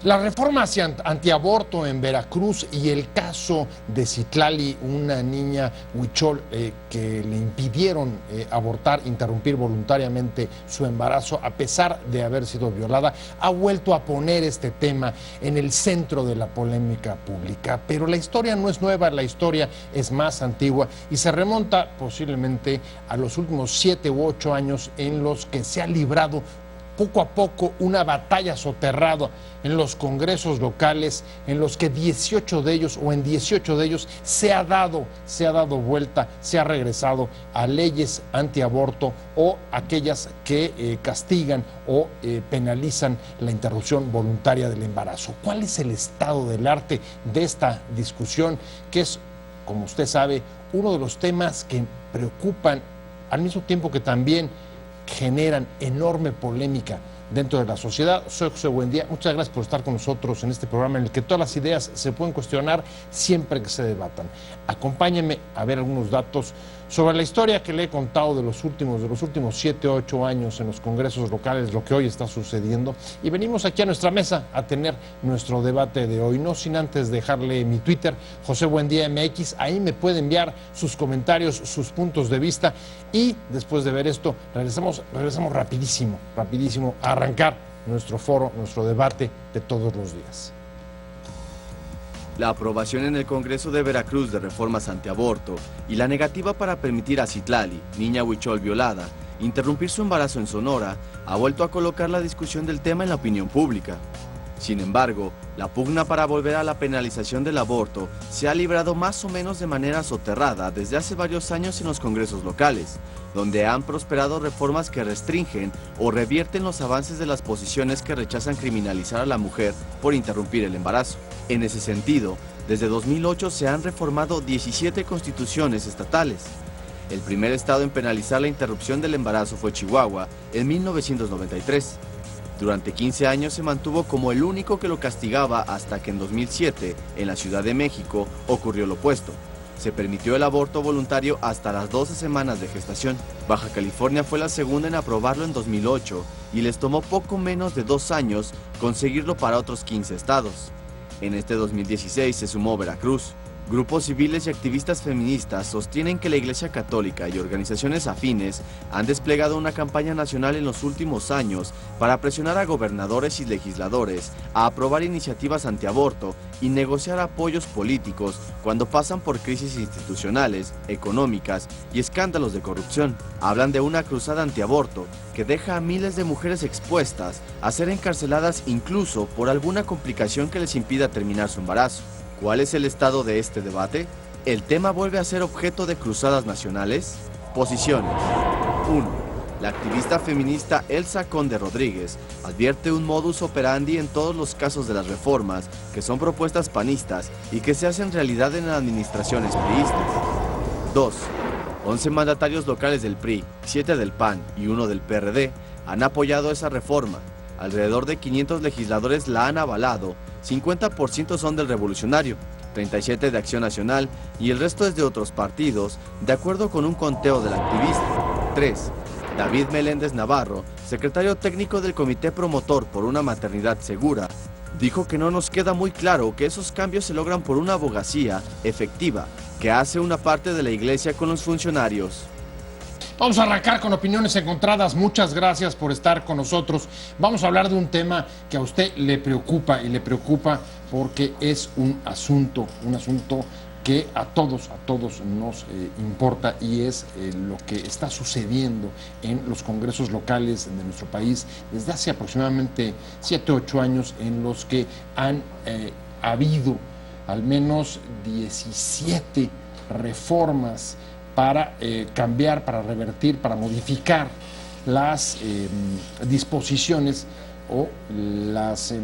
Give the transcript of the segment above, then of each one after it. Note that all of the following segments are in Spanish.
La reforma antiaborto en Veracruz y el caso de Citlali, una niña huichol que le impidieron abortar, interrumpir voluntariamente su embarazo a pesar de haber sido violada, ha vuelto a poner este tema en el centro de la polémica pública. Pero la historia no es nueva, la historia es más antigua y se remonta posiblemente a los últimos 7 u 8 años en los que se ha librado poco a poco una batalla soterrada en los congresos locales, en los que 18 de ellos se ha dado vuelta, se ha regresado a leyes antiaborto o aquellas que castigan o penalizan la interrupción voluntaria del embarazo. ¿Cuál es el estado del arte de esta discusión? Que es, como usted sabe, uno de los temas que preocupan al mismo tiempo que también generan enorme polémica dentro de la sociedad. Soy José Buendía, muchas gracias por estar con nosotros en este programa en el que todas las ideas se pueden cuestionar siempre que se debatan. Acompáñenme a ver algunos datos sobre la historia que le he contado de los últimos 7 o 8 años en los congresos locales, lo que hoy está sucediendo, y venimos aquí a nuestra mesa a tener nuestro debate de hoy, no sin antes dejarle mi Twitter, José Buendía MX. Ahí me puede enviar sus comentarios, sus puntos de vista, y después de ver esto regresamos rapidísimo a arrancar nuestro foro, nuestro debate de todos los días. La aprobación en el Congreso de Veracruz de reformas antiaborto y la negativa para permitir a Citlali, niña huichol violada, interrumpir su embarazo en Sonora, ha vuelto a colocar la discusión del tema en la opinión pública. Sin embargo, la pugna para volver a la penalización del aborto se ha librado más o menos de manera soterrada desde hace varios años en los congresos locales, donde han prosperado reformas que restringen o revierten los avances de las posiciones que rechazan criminalizar a la mujer por interrumpir el embarazo. En ese sentido, desde 2008 se han reformado 17 constituciones estatales. El primer estado en penalizar la interrupción del embarazo fue Chihuahua en 1993. Durante 15 años se mantuvo como el único que lo castigaba hasta que en 2007, en la Ciudad de México, ocurrió lo opuesto. Se permitió el aborto voluntario hasta las 12 semanas de gestación. Baja California fue la segunda en aprobarlo en 2008 y les tomó poco menos de 2 años conseguirlo para otros 15 estados. En este 2016 se sumó Veracruz. Grupos civiles y activistas feministas sostienen que la Iglesia Católica y organizaciones afines han desplegado una campaña nacional en los últimos años para presionar a gobernadores y legisladores a aprobar iniciativas antiaborto y negociar apoyos políticos cuando pasan por crisis institucionales, económicas y escándalos de corrupción. Hablan de una cruzada antiaborto que deja a miles de mujeres expuestas a ser encarceladas incluso por alguna complicación que les impida terminar su embarazo. ¿Cuál es el estado de este debate? ¿El tema vuelve a ser objeto de cruzadas nacionales? Posiciones. 1. La activista feminista Elsa Conde Rodríguez advierte un modus operandi en todos los casos de las reformas que son propuestas panistas y que se hacen realidad en administraciones priistas. 2. 11 mandatarios locales del PRI, 7 del PAN y 1 del PRD han apoyado esa reforma. Alrededor de 500 legisladores la han avalado, 50% son del Revolucionario, 37 de Acción Nacional y el resto es de otros partidos, de acuerdo con un conteo del activista. 3. David Meléndez Navarro, secretario técnico del Comité Promotor por una Maternidad Segura, dijo que no nos queda muy claro que esos cambios se logran por una abogacía efectiva que hace una parte de la Iglesia con los funcionarios. Vamos a arrancar con opiniones encontradas. Muchas gracias por estar con nosotros. Vamos a hablar de un tema que a usted le preocupa y le preocupa porque es un asunto que a todos nos importa y es lo que está sucediendo en los congresos locales de nuestro país desde hace aproximadamente 7 o 8 años, en los que han habido al menos 17 reformas para cambiar, para revertir, para modificar las disposiciones o las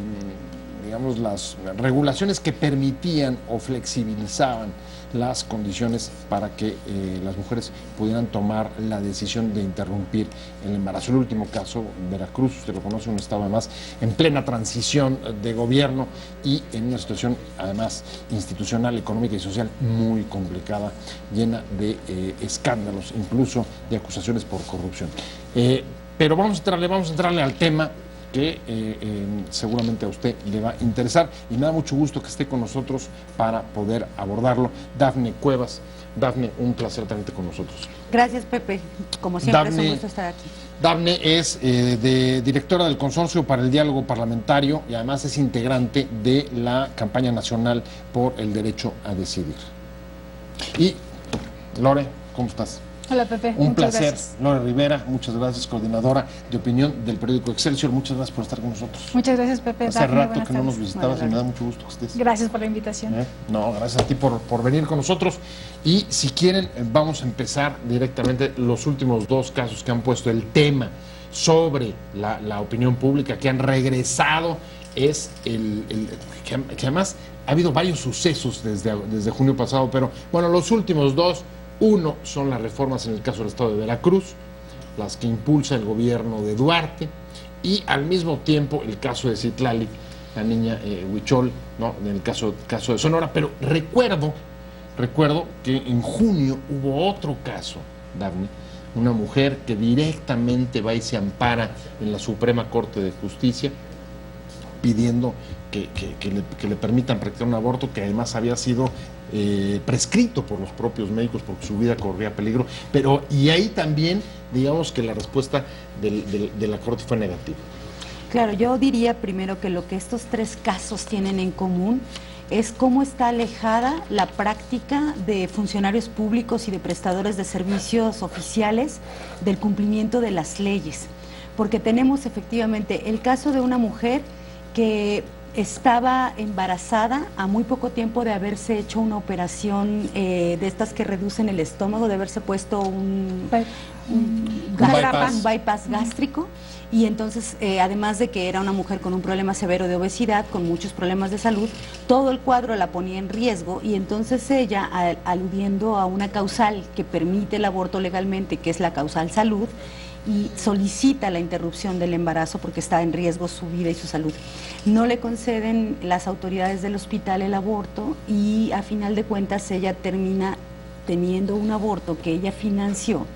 regulaciones que permitían o flexibilizaban las condiciones para que las mujeres pudieran tomar la decisión de interrumpir el embarazo. El último caso, Veracruz, usted lo conoce, un estado además en plena transición de gobierno y en una situación además institucional, económica y social muy complicada, llena de escándalos, incluso de acusaciones por corrupción. Pero vamos a entrarle al tema que seguramente a usted le va a interesar y me da mucho gusto que esté con nosotros para poder abordarlo. Dafne Cuevas. Dafne, un placer tenerte con nosotros. Gracias, Pepe. Como siempre, es un gusto estar aquí. Dafne es directora del Consorcio para el Diálogo Parlamentario y además es integrante de la campaña nacional por el derecho a decidir. Y Lore, ¿cómo estás? Hola, Pepe. Un muchas placer. Gracias. Lore Rivera, muchas gracias, coordinadora de opinión del periódico Excelsior. Muchas gracias por estar con nosotros. Muchas gracias, Pepe. Hace Dafne, rato buenas que no nos tardes. visitabas y me da mucho gusto que estés. Gracias por la invitación. No, gracias a ti por venir con nosotros. Y si quieren, vamos a empezar directamente los últimos dos casos que han puesto el tema sobre la opinión pública, que han regresado, es que además ha habido varios sucesos desde junio pasado, pero bueno, los últimos dos, uno son las reformas en el caso del estado de Veracruz, las que impulsa el gobierno de Duarte, y al mismo tiempo el caso de Citlali, la niña Huichol, ¿no?, en el caso de Sonora. Pero recuerdo que en junio hubo otro caso, Dafne, una mujer que directamente va y se ampara en la Suprema Corte de Justicia pidiendo que le permitan practicar un aborto que además había sido prescrito por los propios médicos porque su vida corría peligro. Y ahí también, digamos que la respuesta de la Corte fue negativa. Claro, yo diría primero que lo que estos tres casos tienen en común es cómo está alejada la práctica de funcionarios públicos y de prestadores de servicios oficiales del cumplimiento de las leyes. Porque tenemos efectivamente el caso de una mujer que estaba embarazada a muy poco tiempo de haberse hecho una operación de estas que reducen el estómago, de haberse puesto un bypass gástrico. Y entonces, además de que era una mujer con un problema severo de obesidad, con muchos problemas de salud, todo el cuadro la ponía en riesgo, y entonces ella, aludiendo a una causal que permite el aborto legalmente, que es la causal salud, y solicita la interrupción del embarazo porque está en riesgo su vida y su salud. No le conceden las autoridades del hospital el aborto y a final de cuentas ella termina teniendo un aborto que ella financió.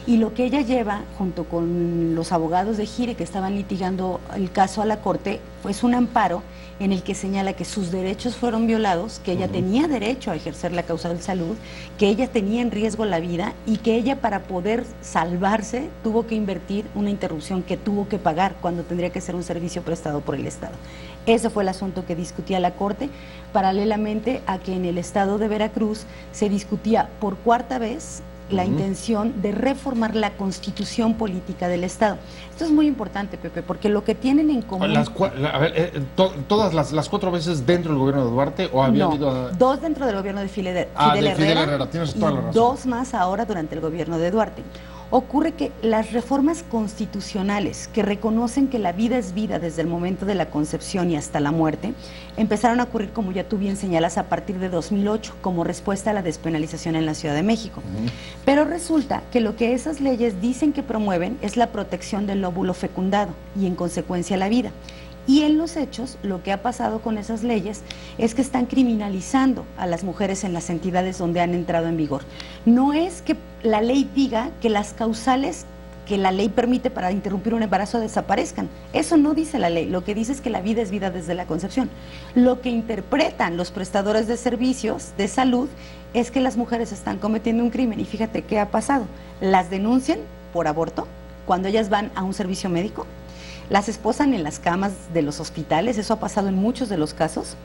Y lo que ella lleva, junto con los abogados de Gire que estaban litigando el caso a la Corte, pues un amparo en el que señala que sus derechos fueron violados, que ella tenía derecho a ejercer la causa de salud, que ella tenía en riesgo la vida y que ella, para poder salvarse, tuvo que invertir una interrupción que tuvo que pagar cuando tendría que ser un servicio prestado por el Estado. Ese fue el asunto que discutía la Corte, paralelamente a que en el estado de Veracruz se discutía por cuarta vez la intención de reformar la constitución política del Estado. Esto es muy importante, Pepe, porque lo que tienen en común... ¿Todas las cuatro veces dentro del gobierno de Duarte o había habido...? Dos dentro del gobierno de Fidel Herrera, tienes toda la razón. Dos más ahora durante el gobierno de Duarte. Ocurre que las reformas constitucionales que reconocen que la vida es vida desde el momento de la concepción y hasta la muerte, empezaron a ocurrir, como ya tú bien señalas, a partir de 2008, como respuesta a la despenalización en la Ciudad de México. Pero resulta que lo que esas leyes dicen que promueven es la protección del óvulo fecundado y en consecuencia la vida. Y en los hechos, lo que ha pasado con esas leyes es que están criminalizando a las mujeres en las entidades donde han entrado en vigor. No es que la ley diga que las causales que la ley permite para interrumpir un embarazo desaparezcan. Eso no dice la ley. Lo que dice es que la vida es vida desde la concepción. Lo que interpretan los prestadores de servicios de salud es que las mujeres están cometiendo un crimen. Y fíjate qué ha pasado. Las denuncian por aborto cuando ellas van a un servicio médico. Las esposan en las camas de los hospitales, eso ha pasado en muchos de los casos.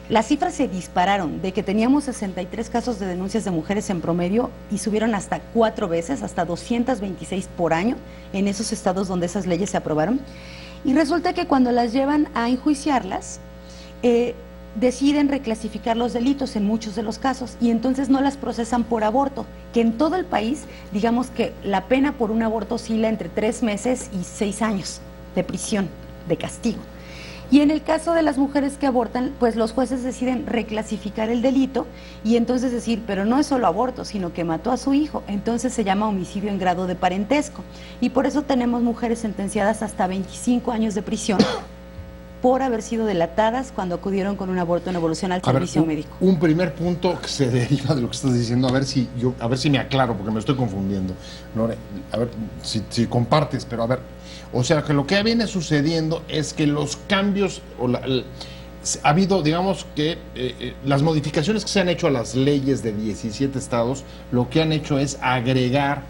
Las cifras se dispararon, de que teníamos 63 casos de denuncias de mujeres en promedio y subieron hasta 4 veces, hasta 226 por año en esos estados donde esas leyes se aprobaron. Y resulta que cuando las llevan a enjuiciarlas, deciden reclasificar los delitos en muchos de los casos y entonces no las procesan por aborto, que en todo el país, digamos que la pena por un aborto oscila entre 3 meses y 6 años de prisión, de castigo. Y en el caso de las mujeres que abortan, pues los jueces deciden reclasificar el delito y entonces decir, pero no es solo aborto, sino que mató a su hijo, entonces se llama homicidio en grado de parentesco. Y por eso tenemos mujeres sentenciadas hasta 25 años de prisión por haber sido delatadas cuando acudieron con un aborto en evolución al servicio médico. Un primer punto que se deriva de lo que estás diciendo, a ver si me aclaro, porque me estoy confundiendo. Lore, a ver si compartes, pero a ver, o sea, que lo que viene sucediendo es que los cambios, ha habido, digamos que las modificaciones que se han hecho a las leyes de 17 estados, lo que han hecho es agregar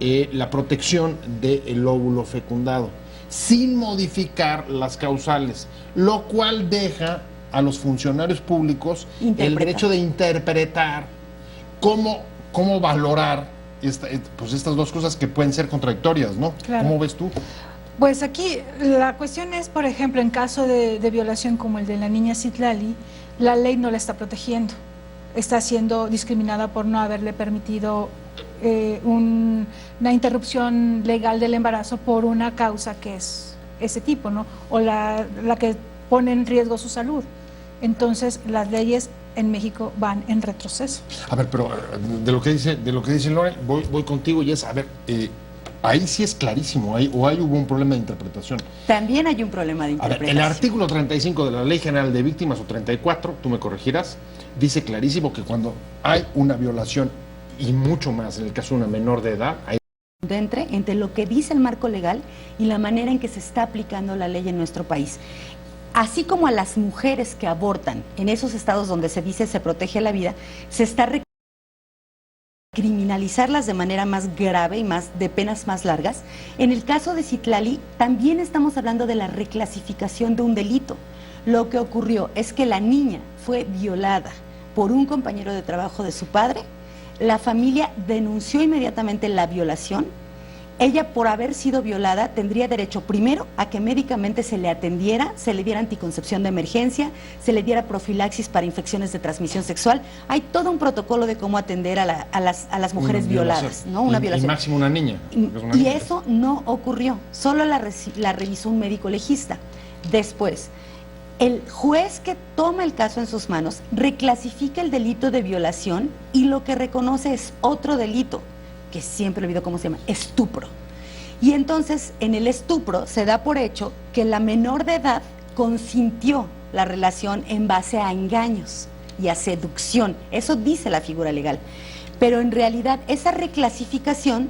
la protección del óvulo fecundado, sin modificar las causales, lo cual deja a los funcionarios públicos el derecho de interpretar cómo valorar pues estas dos cosas que pueden ser contradictorias, ¿no? Claro. ¿Cómo ves tú? Pues aquí la cuestión es, por ejemplo, en caso de violación como el de la niña Citlali, la ley no la está protegiendo, está siendo discriminada por no haberle permitido una interrupción legal del embarazo por una causa que es ese tipo, ¿no? O la que pone en riesgo su salud. Entonces las leyes en México van en retroceso. A ver, pero de lo que dice Lore, voy contigo y es, a ver, ahí sí es clarísimo, hubo un problema de interpretación. También hay un problema de interpretación. A ver, el artículo 35 de la Ley General de Víctimas, o 34, tú me corregirás, dice clarísimo que cuando hay una violación, y mucho más en el caso de una menor de edad, hay entre lo que dice el marco legal y la manera en que se está aplicando la ley en nuestro país. Así como a las mujeres que abortan en esos estados donde se dice se protege la vida, se está criminalizarlas de manera más grave y de penas más largas. En el caso de Citlali también estamos hablando de la reclasificación de un delito. Lo que ocurrió es que la niña fue violada por un compañero de trabajo de su padre. La familia denunció inmediatamente la violación. Ella, por haber sido violada, tendría derecho primero a que médicamente se le atendiera, se le diera anticoncepción de emergencia, se le diera profilaxis para infecciones de transmisión sexual. Hay todo un protocolo de cómo atender a las mujeres violadas, ¿no? Una violación. Y máximo una niña. Y eso no ocurrió, solo la revisó un médico legista. Después, el juez que toma el caso en sus manos reclasifica el delito de violación y lo que reconoce es otro delito, que siempre olvido cómo se llama, estupro. Y entonces en el estupro se da por hecho que la menor de edad consintió la relación en base a engaños y a seducción. Eso dice la figura legal. Pero en realidad esa reclasificación,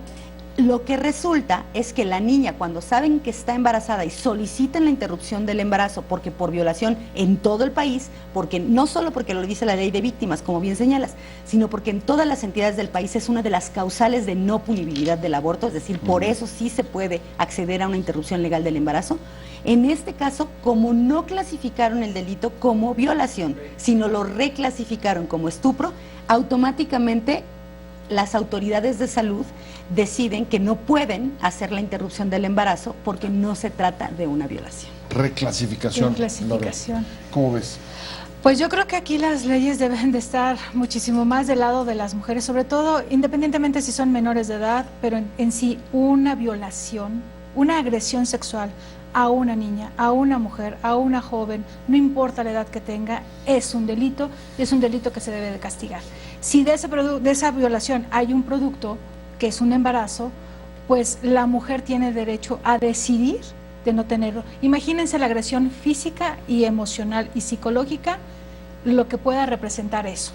lo que resulta es que la niña, cuando saben que está embarazada y solicitan la interrupción del embarazo, porque por violación en todo el país, porque no solo porque lo dice la ley de víctimas, como bien señalas, sino porque en todas las entidades del país es una de las causales de no punibilidad del aborto, es decir, por eso sí se puede acceder a una interrupción legal del embarazo. En este caso, como no clasificaron el delito como violación, sino lo reclasificaron como estupro, automáticamente las autoridades de salud deciden que no pueden hacer la interrupción del embarazo porque no se trata de una violación. Reclasificación. Reclasificación. ¿Cómo ves? Pues yo creo que aquí las leyes deben de estar muchísimo más del lado de las mujeres, sobre todo independientemente si son menores de edad, pero en sí una violación, una agresión sexual a una niña, a una mujer, a una joven, no importa la edad que tenga, es un delito y es un delito que se debe de castigar. Si de esa violación hay un producto, que es un embarazo, pues la mujer tiene derecho a decidir de no tenerlo. Imagínense la agresión física y emocional y psicológica, lo que pueda representar eso.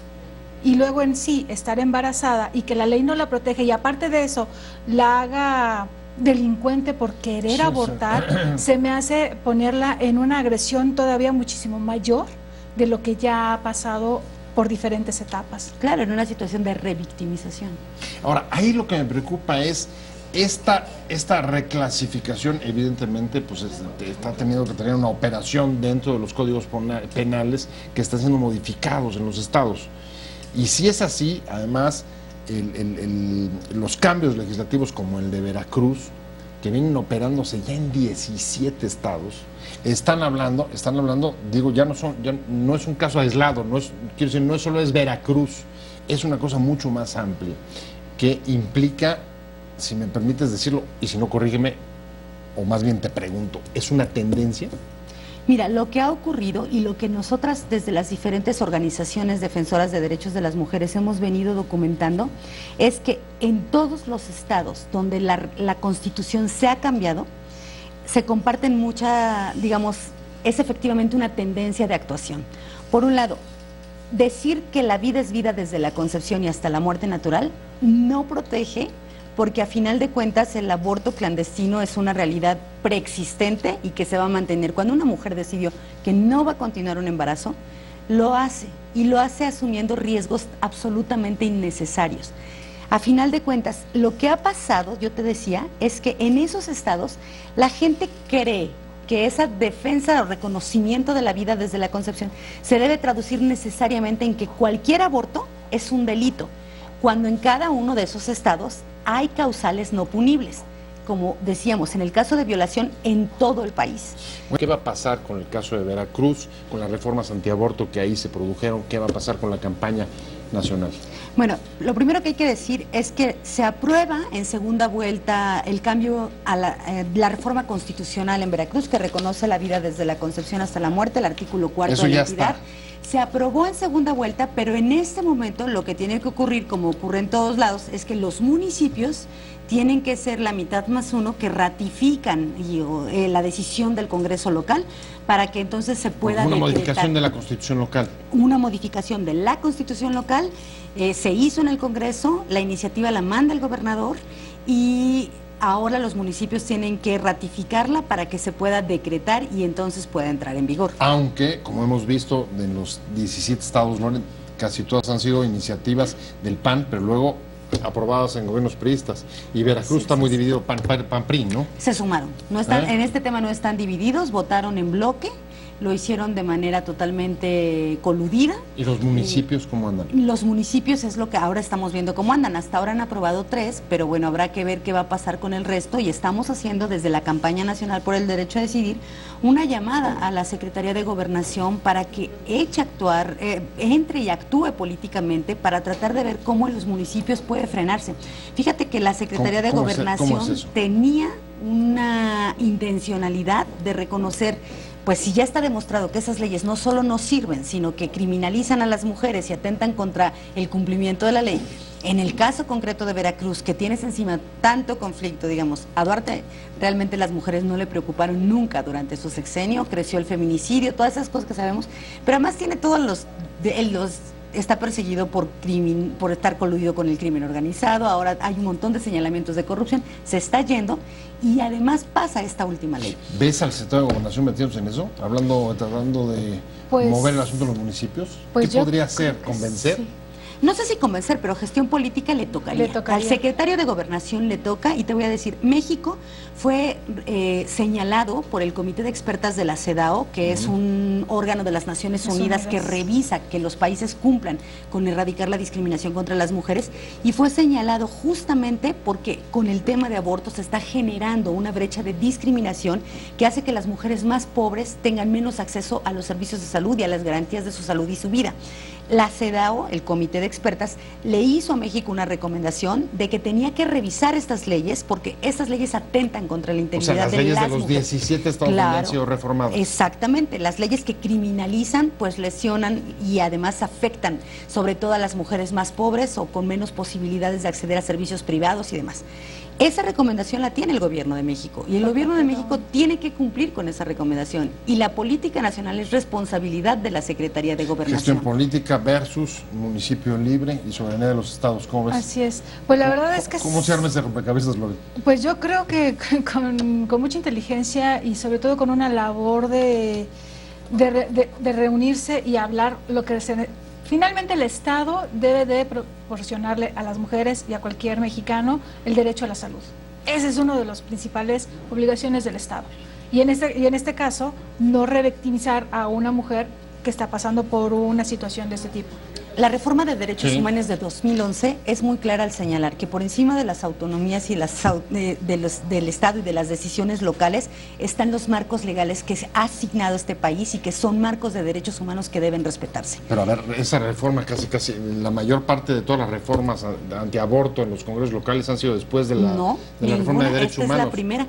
Y luego en sí, estar embarazada y que la ley no la protege y aparte de eso, la haga delincuente por querer abortar, se me hace ponerla en una agresión todavía muchísimo mayor de lo que ya ha pasado por diferentes etapas. Claro, en una situación de revictimización. Ahora, ahí lo que me preocupa es esta reclasificación, evidentemente, pues está teniendo que tener una operación dentro de los códigos penales que están siendo modificados en los estados. Y si es así, además, los cambios legislativos como el de Veracruz, que vienen operándose ya en 17 estados, están hablando, digo, ya no es un caso aislado, quiero decir, no solo es Veracruz, es una cosa mucho más amplia, que implica, si me permites decirlo, y si no, corrígeme, o más bien te pregunto, ¿es una tendencia? Mira, lo que ha ocurrido y lo que nosotras desde las diferentes organizaciones defensoras de derechos de las mujeres hemos venido documentando es que en todos los estados donde la Constitución se ha cambiado, se comparten es efectivamente una tendencia de actuación. Por un lado, decir que la vida es vida desde la concepción y hasta la muerte natural no protege, porque a final de cuentas el aborto clandestino es una realidad preexistente y que se va a mantener. Cuando una mujer decidió que no va a continuar un embarazo, lo hace, y lo hace asumiendo riesgos absolutamente innecesarios. A final de cuentas, lo que ha pasado, yo te decía, es que en esos estados la gente cree que esa defensa o reconocimiento de la vida desde la concepción se debe traducir necesariamente en que cualquier aborto es un delito, cuando en cada uno de esos estados hay causales no punibles, como decíamos, en el caso de violación en todo el país. ¿Qué va a pasar con el caso de Veracruz, con las reformas antiaborto que ahí se produjeron? ¿Qué va a pasar con la campaña nacional? Bueno, lo primero que hay que decir es que se aprueba en segunda vuelta el cambio a la reforma constitucional en Veracruz, que reconoce la vida desde la concepción hasta la muerte, el artículo 4 Eso de la ya entidad. está. Se aprobó en segunda vuelta, pero en este momento lo que tiene que ocurrir, como ocurre en todos lados, es que los municipios tienen que ser la mitad más uno que ratifican la decisión del Congreso local para que entonces se pueda Una decretar. modificación de la Constitución local. Una modificación de la Constitución local, se hizo en el Congreso, la iniciativa la manda el gobernador y ahora los municipios tienen que ratificarla para que se pueda decretar y entonces pueda entrar en vigor. Aunque, como hemos visto, en los 17 estados, ¿no?, casi todas han sido iniciativas del PAN, pero luego aprobadas en gobiernos priistas. Y Veracruz está muy dividido, PAN-PRI, ¿no? Se sumaron. No están, en este tema no están divididos, votaron en bloque, lo hicieron de manera totalmente coludida. ¿Y los municipios cómo andan? Los municipios es lo que ahora estamos viendo cómo andan. Hasta ahora han aprobado 3, pero bueno, habrá que ver qué va a pasar con el resto y estamos haciendo desde la campaña nacional por el derecho a decidir una llamada a la Secretaría de Gobernación para que eche a actuar, entre y actúe políticamente para tratar de ver cómo en los municipios puede frenarse. Fíjate que la Secretaría de Gobernación tenía una intencionalidad de reconocer, pues si ya está demostrado que esas leyes no solo no sirven, sino que criminalizan a las mujeres y atentan contra el cumplimiento de la ley. En el caso concreto de Veracruz, que tienes encima tanto conflicto, digamos, a Duarte realmente las mujeres no le preocuparon nunca durante su sexenio, creció el feminicidio, todas esas cosas que sabemos, pero además tiene todos está perseguido por estar coludido con el crimen organizado, ahora hay un montón de señalamientos de corrupción, se está yendo y además pasa esta última ley. ¿Ves al secretario de Gobernación metiéndose en eso? Tratando de mover el asunto de los municipios. ¿Qué podría hacer? ¿Convencer? Sí. No sé si convencer, pero gestión política le tocaría. Al secretario de Gobernación le toca, y te voy a decir, México fue señalado por el Comité de Expertas de la CEDAW, que es un órgano de las Naciones Unidas que revisa que los países cumplan con erradicar la discriminación contra las mujeres, y fue señalado justamente porque con el tema de aborto se está generando una brecha de discriminación que hace que las mujeres más pobres tengan menos acceso a los servicios de salud y a las garantías de su salud y su vida. La CEDAW, el Comité de Expertas, le hizo a México una recomendación de que tenía que revisar estas leyes porque estas leyes atentan contra la integridad de las mujeres. O sea, las leyes de los 17 estados donde han sido reformadas. Exactamente, las leyes que criminalizan, pues lesionan y además afectan sobre todo a las mujeres más pobres o con menos posibilidades de acceder a servicios privados y demás. Esa recomendación la tiene el Gobierno de México y el Gobierno de México tiene que cumplir con esa recomendación y la política nacional es responsabilidad de la Secretaría de Gobernación. Gestión política versus municipio libre y soberanía de los estados, ¿cómo ves? Así es. Pues la verdad es que... ¿Cómo se arma ese rompecabezas, Lore? Pues yo creo que con mucha inteligencia y sobre todo con una labor de reunirse y hablar lo que finalmente el Estado debe de proporcionarle a las mujeres y a cualquier mexicano el derecho a la salud. Esa es una de las principales obligaciones del Estado. Y en este caso, no revictimizar a una mujer que está pasando por una situación de este tipo. La reforma de derechos humanos de 2011 es muy clara al señalar que por encima de las autonomías y del Estado y de las decisiones locales están los marcos legales que se ha asignado este país y que son marcos de derechos humanos que deben respetarse. Pero a ver, esa reforma casi la mayor parte de todas las reformas antiaborto en los congresos locales han sido después de la reforma de derechos humanos. Esta es la primera.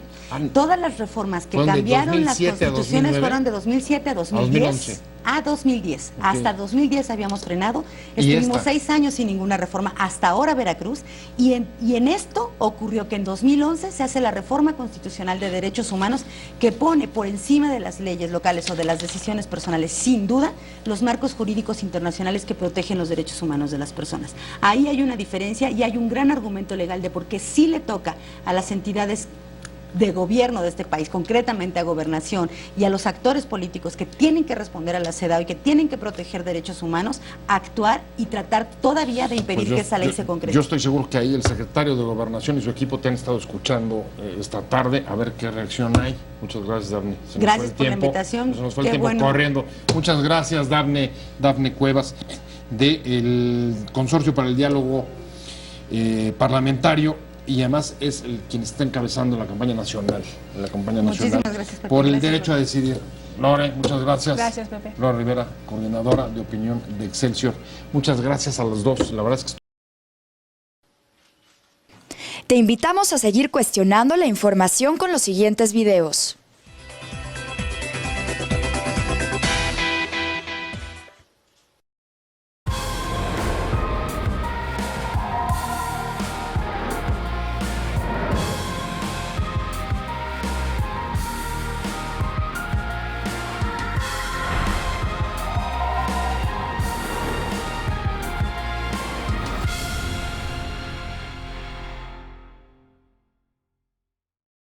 Todas las reformas que cambiaron las constituciones fueron de 2007 a 2010. 2011. A 2010. Okay. Hasta 2010 habíamos frenado Estuvimos 6 años sin ninguna reforma, hasta ahora Veracruz, y en esto ocurrió que en 2011 se hace la reforma constitucional de derechos humanos que pone por encima de las leyes locales o de las decisiones personales, sin duda, los marcos jurídicos internacionales que protegen los derechos humanos de las personas. Ahí hay una diferencia y hay un gran argumento legal de por qué sí le toca a las entidades de gobierno de este país, concretamente a Gobernación y a los actores políticos que tienen que responder a la CEDAW y que tienen que proteger derechos humanos, actuar y tratar todavía de impedir que esa ley se concrete. Yo estoy seguro que ahí el secretario de Gobernación y su equipo te han estado escuchando esta tarde, a ver qué reacción hay. Muchas gracias, Dafne. Gracias por la invitación. Se nos fue el tiempo corriendo. Muchas gracias, Dafne Cuevas, del Consorcio para el Diálogo Parlamentario. Y además es quien está encabezando la campaña nacional. Muchísimas gracias, Pepe. Por el Gracias, derecho a decidir. Lore, muchas gracias. Gracias, Pepe. Lore Rivera, coordinadora de opinión de Excelsior. Muchas gracias a los dos. La verdad es que... Te invitamos a seguir cuestionando la información con los siguientes videos.